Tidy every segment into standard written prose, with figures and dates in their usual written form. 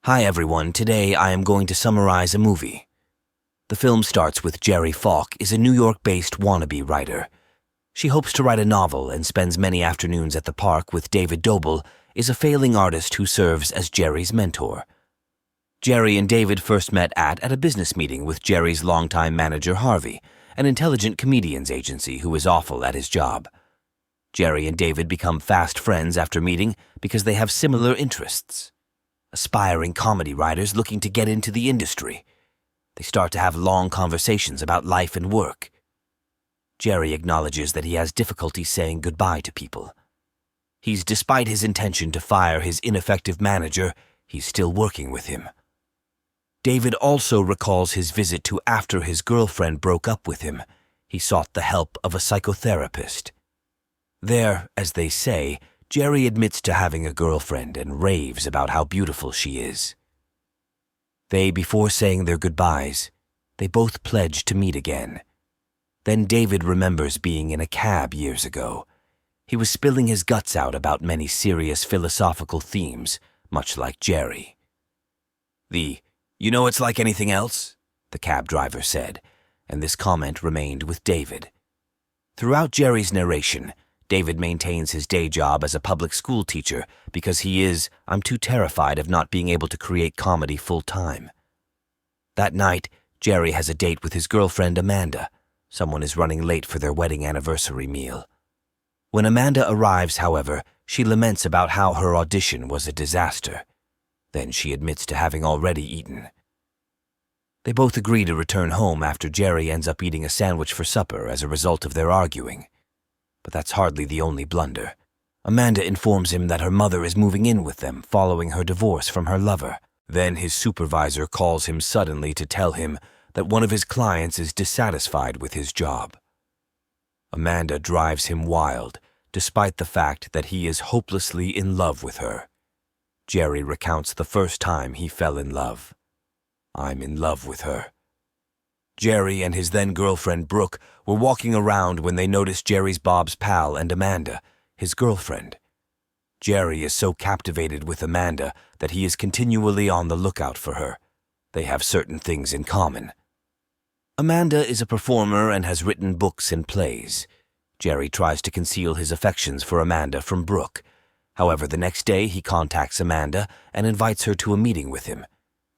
Hi everyone, today I am going to summarize a movie. The film starts with Jerry Falk is a New York-based wannabe writer. She hopes to write a novel and spends many afternoons at the park with David Dobel, is a failing artist who serves as Jerry's mentor. Jerry and David first met at a business meeting with Jerry's longtime manager Harvey, an intelligent comedians agency who is awful at his job. Jerry and David become fast friends after meeting because they have similar interests. Aspiring comedy writers looking to get into the industry. They start to have long conversations about life and work. Jerry acknowledges that he has difficulty saying goodbye to people. Despite his intention to fire his ineffective manager, he's still working with him. David also recalls his visit to after his girlfriend broke up with him. He sought the help of a psychotherapist. There, as they say, Jerry admits to having a girlfriend and raves about how beautiful she is. Before saying their goodbyes, they both pledge to meet again. Then David remembers being in a cab years ago. He was spilling his guts out about many serious philosophical themes, much like Jerry. "You know it's like anything else," the cab driver said, and this comment remained with David. Throughout Jerry's narration, David maintains his day job as a public school teacher because I'm too terrified of not being able to create comedy full-time. That night, Jerry has a date with his girlfriend Amanda. Someone is running late for their wedding anniversary meal. When Amanda arrives, however, she laments about how her audition was a disaster. Then she admits to having already eaten. They both agree to return home after Jerry ends up eating a sandwich for supper as a result of their arguing. But that's hardly the only blunder. Amanda informs him that her mother is moving in with them following her divorce from her lover. Then his supervisor calls him suddenly to tell him that one of his clients is dissatisfied with his job. Amanda drives him wild, despite the fact that he is hopelessly in love with her. Jerry recounts the first time he fell in love. "I'm in love with her." Jerry and his then-girlfriend Brooke were walking around when they noticed Jerry's Bob's pal and Amanda, his girlfriend. Jerry is so captivated with Amanda that he is continually on the lookout for her. They have certain things in common. Amanda is a performer and has written books and plays. Jerry tries to conceal his affections for Amanda from Brooke. However, the next day he contacts Amanda and invites her to a meeting with him.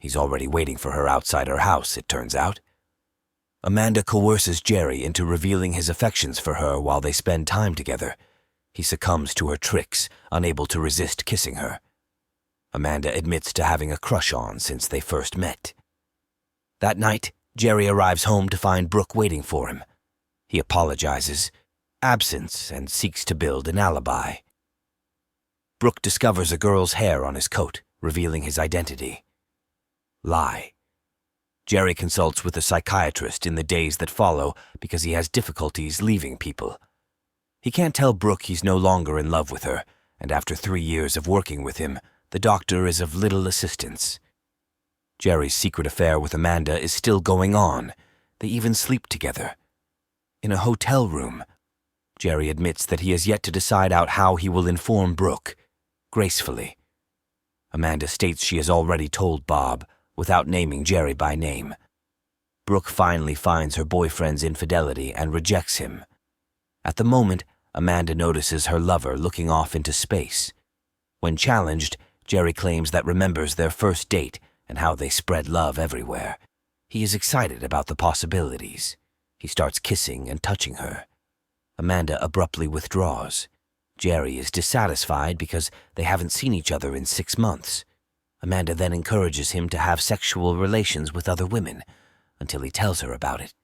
He's already waiting for her outside her house, it turns out. Amanda coerces Jerry into revealing his affections for her while they spend time together. He succumbs to her tricks, unable to resist kissing her. Amanda admits to having a crush on since they first met. That night, Jerry arrives home to find Brooke waiting for him. He apologizes, absence, and seeks to build an alibi. Brooke discovers a girl's hair on his coat, revealing his identity. Lie. Jerry consults with a psychiatrist in the days that follow because he has difficulties leaving people. He can't tell Brooke he's no longer in love with her, and after 3 years of working with him, the doctor is of little assistance. Jerry's secret affair with Amanda is still going on. They even sleep together. In a hotel room, Jerry admits that he has yet to decide out how he will inform Brooke, gracefully. Amanda states she has already told Bob, without naming Jerry by name. Brooke finally finds her boyfriend's infidelity and rejects him. At the moment, Amanda notices her lover looking off into space. When challenged, Jerry claims that remembers their first date and how they spread love everywhere. He is excited about the possibilities. He starts kissing and touching her. Amanda abruptly withdraws. Jerry is dissatisfied because they haven't seen each other in 6 months. Amanda then encourages him to have sexual relations with other women, until he tells her about it.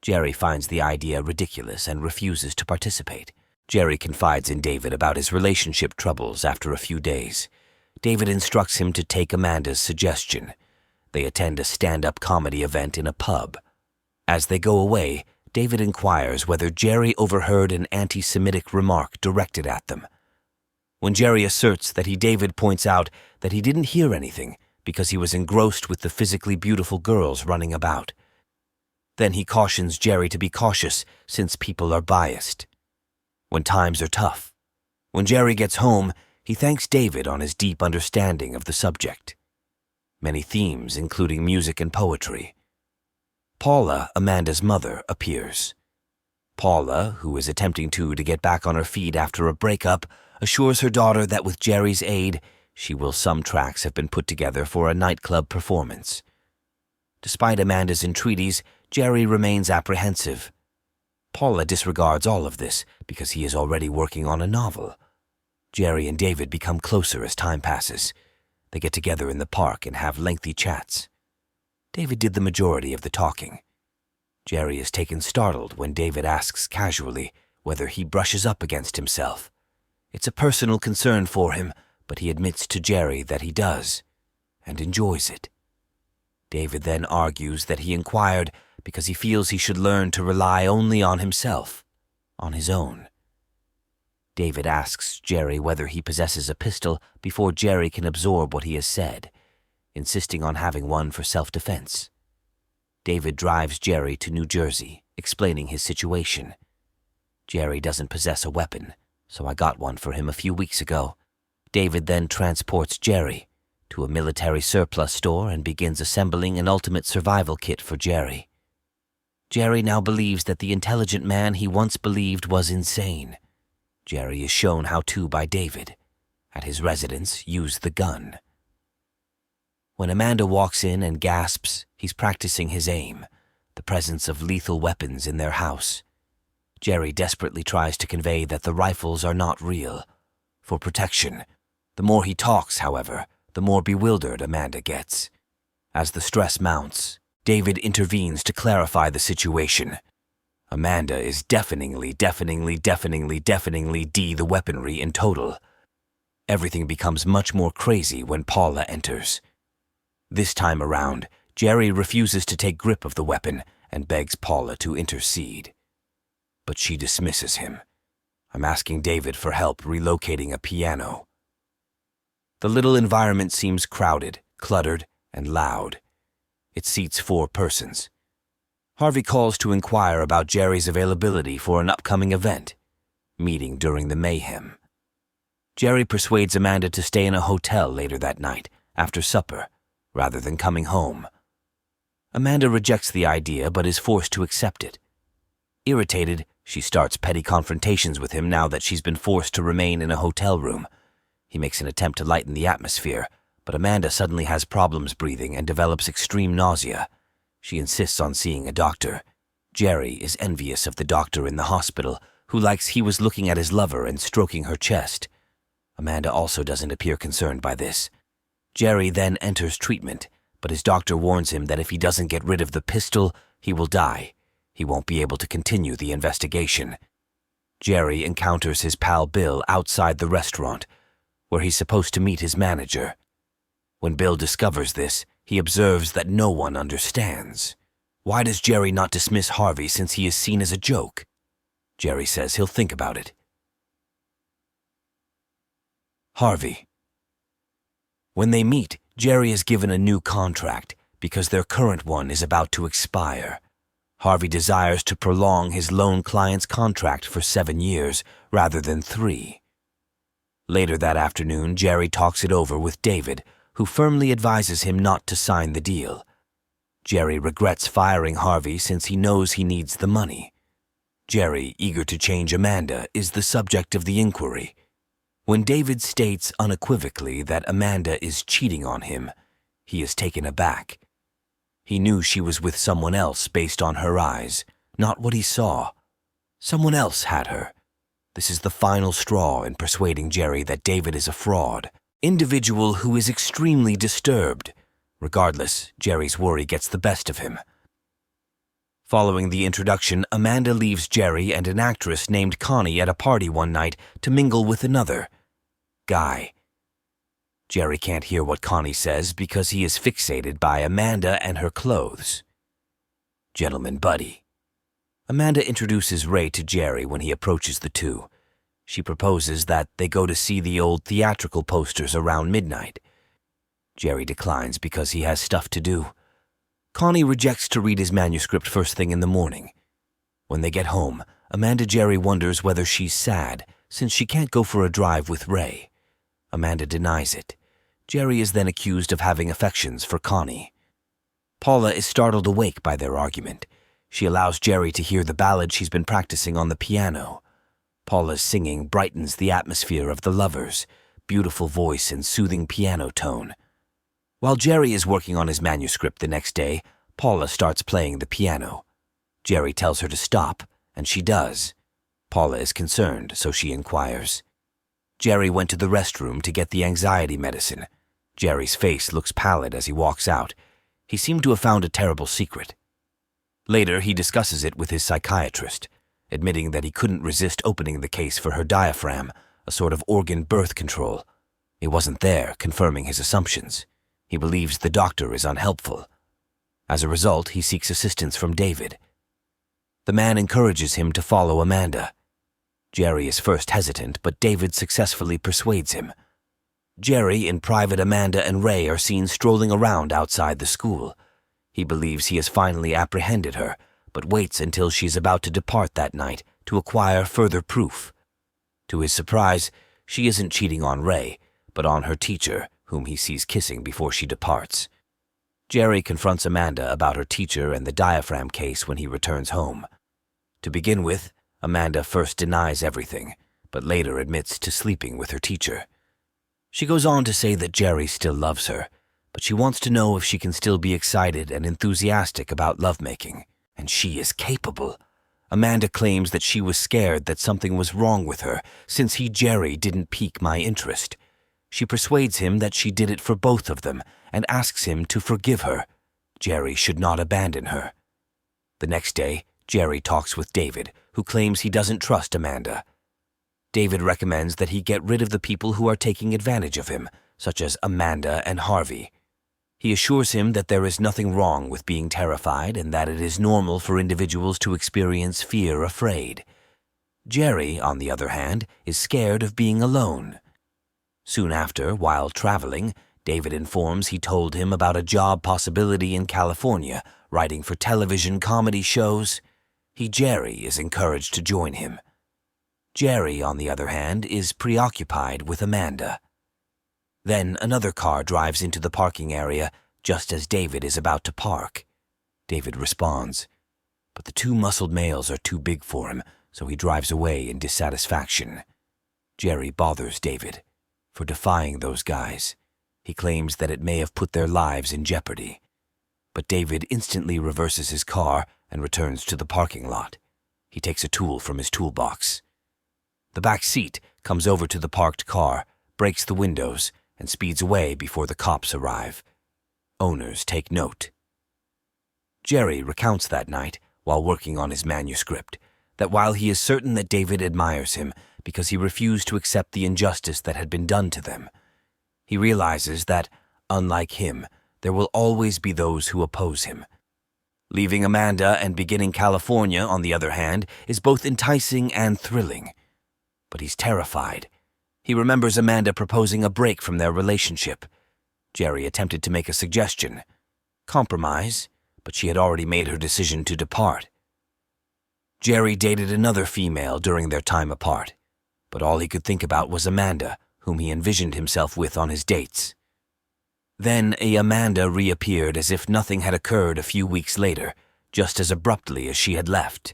Jerry finds the idea ridiculous and refuses to participate. Jerry confides in David about his relationship troubles after a few days. David instructs him to take Amanda's suggestion. They attend a stand-up comedy event in a pub. As they go away, David inquires whether Jerry overheard an anti-Semitic remark directed at them. When Jerry asserts that David points out that he didn't hear anything because he was engrossed with the physically beautiful girls running about. Then he cautions Jerry to be cautious since people are biased. When times are tough. When Jerry gets home, he thanks David on his deep understanding of the subject. many themes including music and poetry. Paula, Amanda's mother, appears. Paula, who is attempting to get back on her feet after a breakup, assures her daughter that with Jerry's aid, she will some tracks have been put together for a nightclub performance. Despite Amanda's entreaties, Jerry remains apprehensive. Paula disregards all of this because he is already working on a novel. Jerry and David become closer as time passes. They get together in the park and have lengthy chats. David did the majority of the talking. Jerry is taken startled when David asks casually whether he brushes up against himself. It's a personal concern for him, but he admits to Jerry that he does, and enjoys it. David then argues that he inquired because he feels he should learn to rely only on himself, on his own. David asks Jerry whether he possesses a pistol before Jerry can absorb what he has said, insisting on having one for self-defense. David drives Jerry to New Jersey, explaining his situation. Jerry doesn't possess a weapon, so I got one for him a few weeks ago. David then transports Jerry to a military surplus store and begins assembling an ultimate survival kit for Jerry. Jerry now believes that the intelligent man he once believed was insane. Jerry is shown how to by David. At his residence, use the gun. When Amanda walks in and gasps, he's practicing his aim, the presence of lethal weapons in their house. Jerry desperately tries to convey that the rifles are not real, for protection. The more he talks, however, the more bewildered Amanda gets. As the stress mounts, David intervenes to clarify the situation. Amanda is deafeningly the weaponry in total. Everything becomes much more crazy when Paula enters. This time around, Jerry refuses to take grip of the weapon and begs Paula to intercede. But she dismisses him. I'm asking David for help relocating a piano. The little environment seems crowded, cluttered, and loud. It seats 4 persons. Harvey calls to inquire about Jerry's availability for an upcoming event, meeting during the mayhem. Jerry persuades Amanda to stay in a hotel later that night, after supper, rather than coming home. Amanda rejects the idea but is forced to accept it. Irritated, she starts petty confrontations with him now that she's been forced to remain in a hotel room. He makes an attempt to lighten the atmosphere, but Amanda suddenly has problems breathing and develops extreme nausea. She insists on seeing a doctor. Jerry is envious of the doctor in the hospital, who likes he was looking at his lover and stroking her chest. Amanda also doesn't appear concerned by this. Jerry then enters treatment, but his doctor warns him that if he doesn't get rid of the pistol, he will die. He won't be able to continue the investigation. Jerry encounters his pal Bill outside the restaurant, where he's supposed to meet his manager. When Bill discovers this, he observes that no one understands. Why does Jerry not dismiss Harvey since he is seen as a joke? Jerry says he'll think about it. Harvey. When they meet, Jerry is given a new contract because their current one is about to expire. Harvey desires to prolong his loan client's contract for 7 years rather than 3. Later that afternoon, Jerry talks it over with David, who firmly advises him not to sign the deal. Jerry regrets firing Harvey since he knows he needs the money. Jerry, eager to change Amanda, is the subject of the inquiry. When David states unequivocally that Amanda is cheating on him, he is taken aback. He knew she was with someone else based on her eyes, not what he saw. Someone else had her. This is the final straw in persuading Jerry that David is a fraud, individual who is extremely disturbed. Regardless, Jerry's worry gets the best of him. Following the introduction, Amanda leaves Jerry and an actress named Connie at a party one night to mingle with another guy. Jerry can't hear what Connie says because he is fixated by Amanda and her clothes. Gentleman buddy. Amanda introduces Ray to Jerry when he approaches the two. She proposes that they go to see the old theatrical posters around midnight. Jerry declines because he has stuff to do. Connie rejects to read his manuscript first thing in the morning. When they get home, Amanda Jerry wonders whether she's sad since she can't go for a drive with Ray. Amanda denies it. Jerry is then accused of having affections for Connie. Paula is startled awake by their argument. She allows Jerry to hear the ballad she's been practicing on the piano. Paula's singing brightens the atmosphere of the lovers, beautiful voice and soothing piano tone. While Jerry is working on his manuscript the next day, Paula starts playing the piano. Jerry tells her to stop, and she does. Paula is concerned, so she inquires. Jerry went to the restroom to get the anxiety medicine. Jerry's face looks pallid as he walks out. He seemed to have found a terrible secret. Later, he discusses it with his psychiatrist, admitting that he couldn't resist opening the case for her diaphragm, a sort of organ birth control. It wasn't there, confirming his assumptions. He believes the doctor is unhelpful. As a result, he seeks assistance from David. The man encourages him to follow Amanda. Jerry is first hesitant, but David successfully persuades him. Jerry, in private, Amanda and Ray are seen strolling around outside the school. He believes he has finally apprehended her, but waits until she is about to depart that night to acquire further proof. To his surprise, she isn't cheating on Ray, but on her teacher, whom he sees kissing before she departs. Jerry confronts Amanda about her teacher and the diaphragm case when he returns home. To begin with, Amanda first denies everything, but later admits to sleeping with her teacher. She goes on to say that Jerry still loves her, but she wants to know if she can still be excited and enthusiastic about lovemaking, and she is capable. Amanda claims that she was scared that something was wrong with her since Jerry, didn't pique my interest. She persuades him that she did it for both of them and asks him to forgive her. Jerry should not abandon her. The next day, Jerry talks with David, who claims he doesn't trust Amanda. David recommends that he get rid of the people who are taking advantage of him, such as Amanda and Harvey. He assures him that there is nothing wrong with being terrified and that it is normal for individuals to experience fear afraid. Jerry, on the other hand, is scared of being alone. Soon after, while traveling, David informs he told him about a job possibility in California, writing for television comedy shows. Jerry is encouraged to join him. Jerry, on the other hand, is preoccupied with Amanda. Then another car drives into the parking area just as David is about to park. David responds, but the two muscled males are too big for him, so he drives away in dissatisfaction. Jerry bothers David for defying those guys. He claims that it may have put their lives in jeopardy. But David instantly reverses his car and returns to the parking lot. He takes a tool from his toolbox. The back seat comes over to the parked car, breaks the windows, and speeds away before the cops arrive. Owners take note. Jerry recounts that night, while working on his manuscript, that while he is certain that David admires him because he refused to accept the injustice that had been done to them, he realizes that, unlike him, there will always be those who oppose him. Leaving Amanda and beginning California, on the other hand, is both enticing and thrilling. But he's terrified. He remembers Amanda proposing a break from their relationship. Jerry attempted to make a suggestion. Compromise, but she had already made her decision to depart. Jerry dated another female during their time apart, but all he could think about was Amanda, whom he envisioned himself with on his dates. Then Amanda reappeared as if nothing had occurred a few weeks later, just as abruptly as she had left.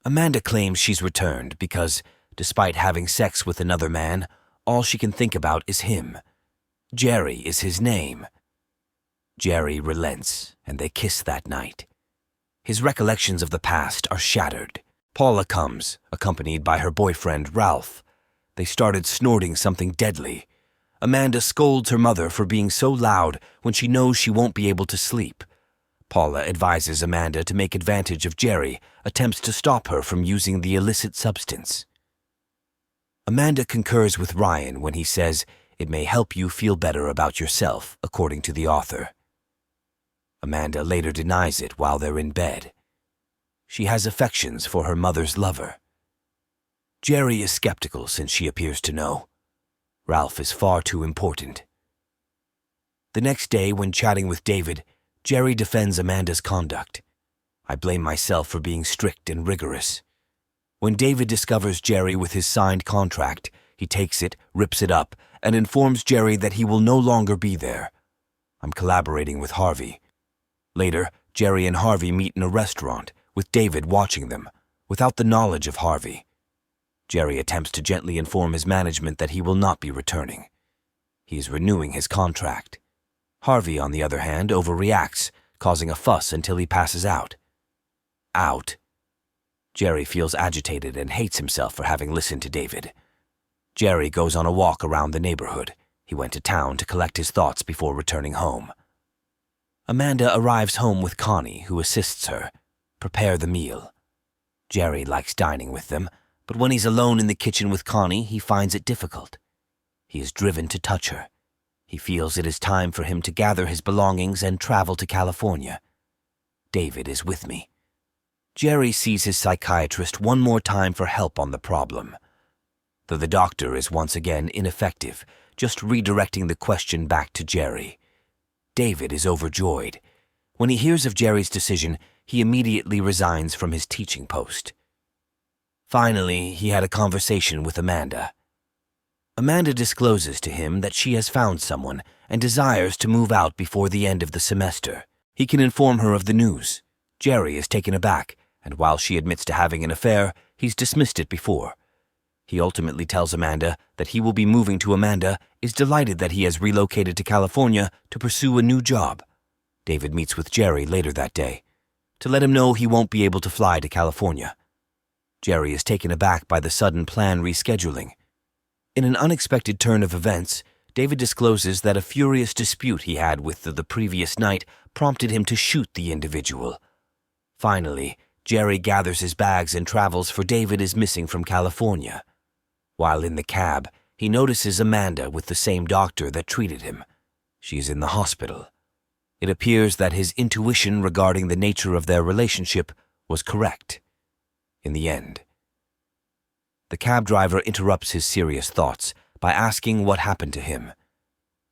Amanda claims she's returned because, despite having sex with another man, all she can think about is him. Jerry is his name. Jerry relents, and they kiss that night. His recollections of the past are shattered. Paula comes, accompanied by her boyfriend, Ralph. They started snorting something deadly. Amanda scolds her mother for being so loud when she knows she won't be able to sleep. Paula advises Amanda to make advantage of Jerry, attempts to stop her from using the illicit substance. Amanda concurs with Ryan when he says it may help you feel better about yourself, according to the author. Amanda later denies it while they're in bed. She has affections for her mother's lover. Jerry is skeptical since she appears to know. Ralph is far too important. The next day, when chatting with David, Jerry defends Amanda's conduct. I blame myself for being strict and rigorous. When David discovers Jerry with his signed contract, He takes it, rips it up, and informs Jerry that he will no longer be there. I'm collaborating with Harvey. Later, Jerry and Harvey meet in a restaurant, with David watching them, without the knowledge of Harvey. Jerry attempts to gently inform his management that he will not be returning. He is renewing his contract. Harvey, on the other hand, overreacts, causing a fuss until he passes out. Out. Jerry feels agitated and hates himself for having listened to David. Jerry goes on a walk around the neighborhood. He went to town to collect his thoughts before returning home. Amanda arrives home with Connie, who assists her prepare the meal. Jerry likes dining with them, but when he's alone in the kitchen with Connie, he finds it difficult. He is driven to touch her. He feels it is time for him to gather his belongings and travel to California. David is with me. Jerry sees his psychiatrist one more time for help on the problem. Though the doctor is once again ineffective, just redirecting the question back to Jerry. David is overjoyed. When he hears of Jerry's decision, he immediately resigns from his teaching post. Finally, he had a conversation with Amanda. Amanda discloses to him that she has found someone and desires to move out before the end of the semester. He can inform her of the news. Jerry is taken aback, and while she admits to having an affair, he's dismissed it before. He ultimately tells Amanda that he will be moving to Amanda, is delighted that he has relocated to California to pursue a new job. David meets with Jerry later that day to let him know he won't be able to fly to California. Jerry is taken aback by the sudden plan rescheduling. In an unexpected turn of events, David discloses that a furious dispute he had with the previous night prompted him to shoot the individual. Finally, Jerry gathers his bags and travels, for David is missing from California. While in the cab, he notices Amanda with the same doctor that treated him. She is in the hospital. It appears that his intuition regarding the nature of their relationship was correct. In the end, the cab driver interrupts his serious thoughts by asking what happened to him.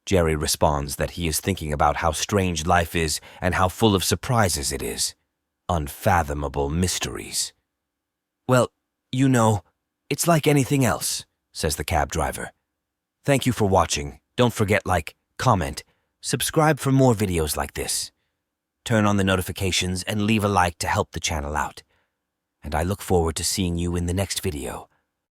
Jerry responds that he is thinking about how strange life is and how full of surprises it is. Unfathomable mysteries. Well, you know, it's like anything else, says the cab driver. Thank you for watching. Don't forget like, comment, subscribe for more videos like this. Turn on the notifications and leave a like to help the channel out. And I look forward to seeing you in the next video.